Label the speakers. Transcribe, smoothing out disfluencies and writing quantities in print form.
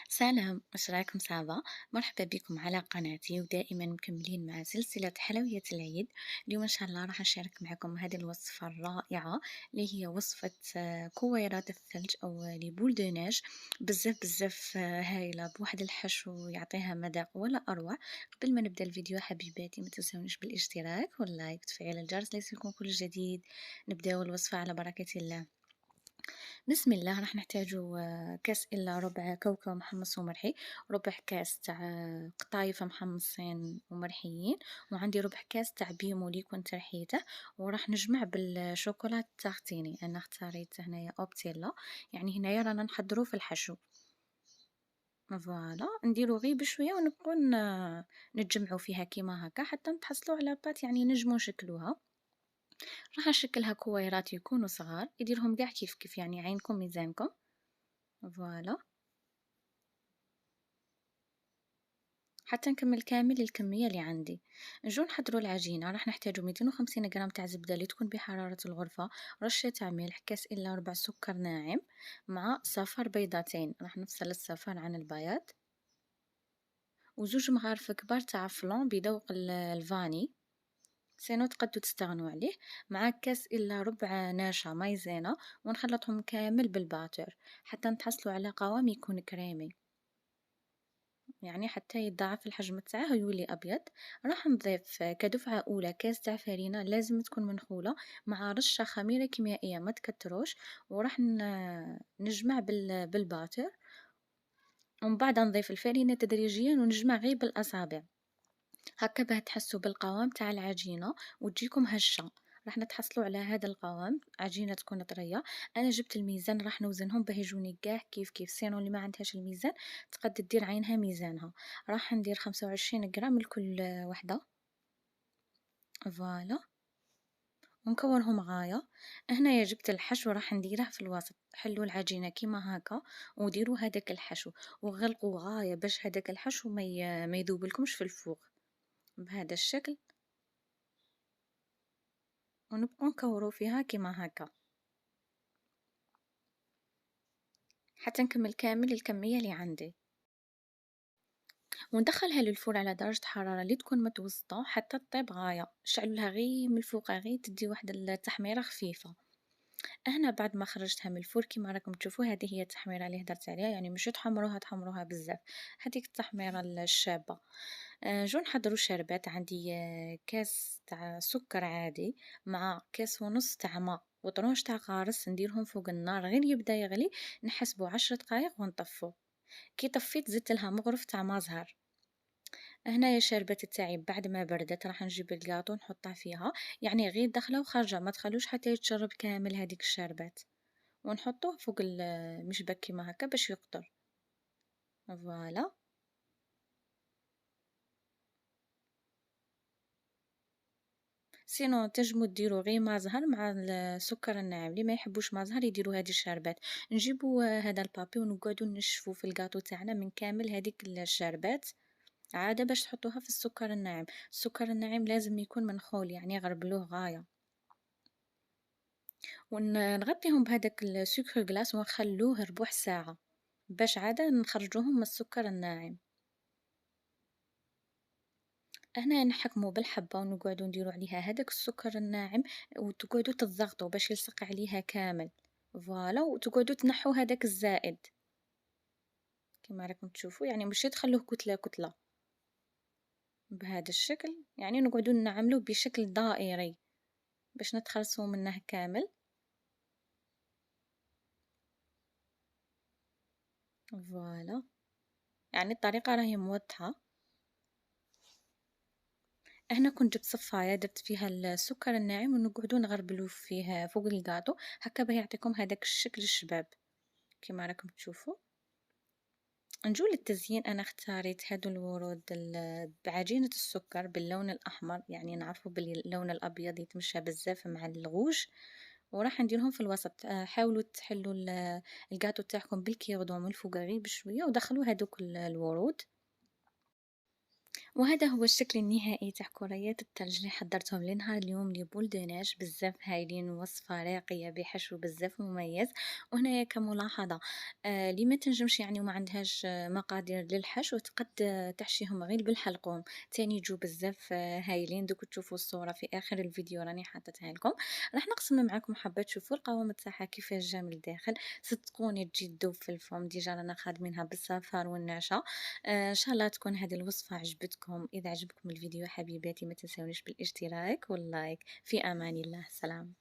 Speaker 1: سلام، واش راكم صافا؟ مرحبا بكم على قناتي ودائما مكملين مع سلسلة حلويات العيد. اليوم ان شاء الله راح نشارك معكم هذه الوصفة الرائعة اللي هي وصفة كويرات الثلج او لي بول دو نيج. بزاف بزاف هايلة بواحد الحشو يعطيها مذاق ولا اروع. قبل ما نبدا الفيديو حبيباتي ما تنسونيش بالاشتراك واللايك وتفعيل الجرس ليصلكم كل جديد. نبداو الوصفة على بركة الله. بسم الله. راح نحتاجو كاس إلا ربع كاوكاو محمص ومرحي، ربع كاس تاع قطايف محمصين ومرحيين، وعندي ربع كاس تاع بيمو اللي كنت رحيته، وراح نجمع بالشوكولات تاغتيني. انا اختاريت هنايا اوبتيلا، يعني هنايا رانا نحضرو في الحشو. فوالا نديرو غير بشويه ونبقو نتجمعو فيها كيما هكا حتى نتحصلو على بات يعني نجمو نشكلوها. راح نشكلها كويرات يكونوا صغار، يديرهم كاع كيف كيف يعني عينكم ميزانكم. فوالا حتى نكمل كامل الكمية اللي عندي. نجو نحضروا العجينة. راح نحتاجو 250 غرام تاع زبدة اللي تكون بحرارة الغرفة، رشة تاع ملح، كاس إلا ربع سكر ناعم، مع صفر بيضتين. راح نفصل الصفار عن البياض، وزوج مغارف كبار تاع فلون بذوق الفاني، سينو تقدو تستغنوا عليه، مع كاس إلا ربع ناشا مايزينا، ونخلطهم كامل بالباتر حتى نتحصلوا على قوام يكون كريمي، يعني حتى يتضاعف الحجم تاعه ويولي أبيض. راح نضيف كدفعة أولى كاس تاع فرينة لازم تكون منخولة، مع رشة خميرة كيميائية ما تكتروش، وراح نجمع بالباتر، ومن بعد نضيف الفرينة تدريجيا ونجمع غير بالأصابع هكا باه تحسوا بالقوام تاع العجينة وتجيكم هشة. راح نتحصلوا على هذا القوام، عجينة تكون طرية. انا جبت الميزان راح نوزنهم باه يجوني كاع كيف كيف، سينو اللي ما عندهاش الميزان تقد دير عينها ميزانها. راح ندير 25 غرام لكل وحدة. فوالا ونكورهم غاية. هنايا جبت الحشو راح نديره في الوسط، حلوا العجينة كيما هكا وديروا هذاك الحشو وغلقوا غاية باش هذاك الحشو ما يذوبلكمش في الفوق بهذا الشكل، ونبقى نكورو فيها كيما هكا حتى نكمل كامل الكمية اللي عندي، وندخلها للفور على درجة حرارة اللي تكون متوسطة حتى تطيب غاية. شعلولها غير من الفوق غير تدي واحد التحميرة خفيفة. هنا بعد ما خرجتها من الفور كيما راكم تشوفوا هذه هي التحميرة اللي هدرت عليها، يعني مش تحمروها بزاف، هذيك التحميرة الشابة. جو نحضروا الشربات. عندي كاس تاع سكر عادي مع كاس ونص تاع ماء وطرونش تاع غارس، نديرهم فوق النار غير يبدا يغلي، نحسبو 10 دقائق ونطفو. كي طفيت زدت لها مغرف تاع ما زهر. هنايا الشربات تاعي بعد ما بردت راح نجيب الكاطو نحطها فيها، يعني غير داخله وخارجه ما تخلوش حتى يتشرب كامل هذيك الشربات، ونحطوه فوق المشبك كيما هكا باش يقطر. فوالا سينو تنجمو ديرو غير ما زهر مع السكر الناعم، اللي ما يحبوش ما زهر يديرو هذه الشربات. نجيبو هذا البابي ونقعدو نشفو في الكاطو تاعنا من كامل هذيك الشربات، عادة باش تحطوها في السكر الناعم. السكر الناعم لازم يكون منخول يعني غربلوه غاية، ونغطيهم بهذاك السكر جلاس ونخلوه ربع ساعة باش عادة نخرجوهم من السكر الناعم. هنا نحكمو بالحبة ونقعدو نديرو عليها هذاك السكر الناعم، وتقعدو تضغطو باش يلصق عليها كامل. فوالا وتقعدو تنحو هذاك الزائد كما راكم تشوفوا، يعني ماشي تخلوه كتلة كتلة بهذا الشكل، يعني نقعدو نعملوه بشكل دائري باش نتخلصوا منه كامل. فوالا يعني الطريقة راهي موضحة. هنا كنت جبت صفاية درت فيها السكر الناعم ونقعدو نغربلو فيه فوق الكاطو هكا باه يعطيكم هذاك الشكل الشباب كما راكم تشوفوا. نجو للتزيين. انا اختاريت هادو الورود بعجينة السكر باللون الاحمر، يعني نعرفوا باللون الابيض يتمشى بزاف مع الغوج، وراح نديرهم في الوسط. حاولوا تحلوا الكاطو تاعكم بالكيردون من الفوق غير بشويه ودخلوا هذوك الورود. وهذا هو الشكل النهائي تاع كريات الثلج اللي حضرتهم لنهار اليوم لبولدوناج بزاف هايلين، وصفة راقية بحشو بزاف مميز. وهنايا كملاحظة، اللي ما تنجمش يعني وما عندهاش مقادير للحشو تقد تحشيهم غير بالحلقوم، تاني يجو بزاف هايلين. دوك تشوفوا الصورة في آخر الفيديو راني حاطتها لكم. راح نقسم معاكم حبة تشوفوا القوام تاعها كيفاش جا من الداخل. صدقوني تجي تذوب في الفم، ديجا رانا خادمينها بالصفار والنعشا. إن شاء الله تكون هذه الوصفة عجبتكم. إذا عجبكم الفيديو حبيباتي ما تنسونيش بالاشتراك واللايك. في أمان الله، سلام.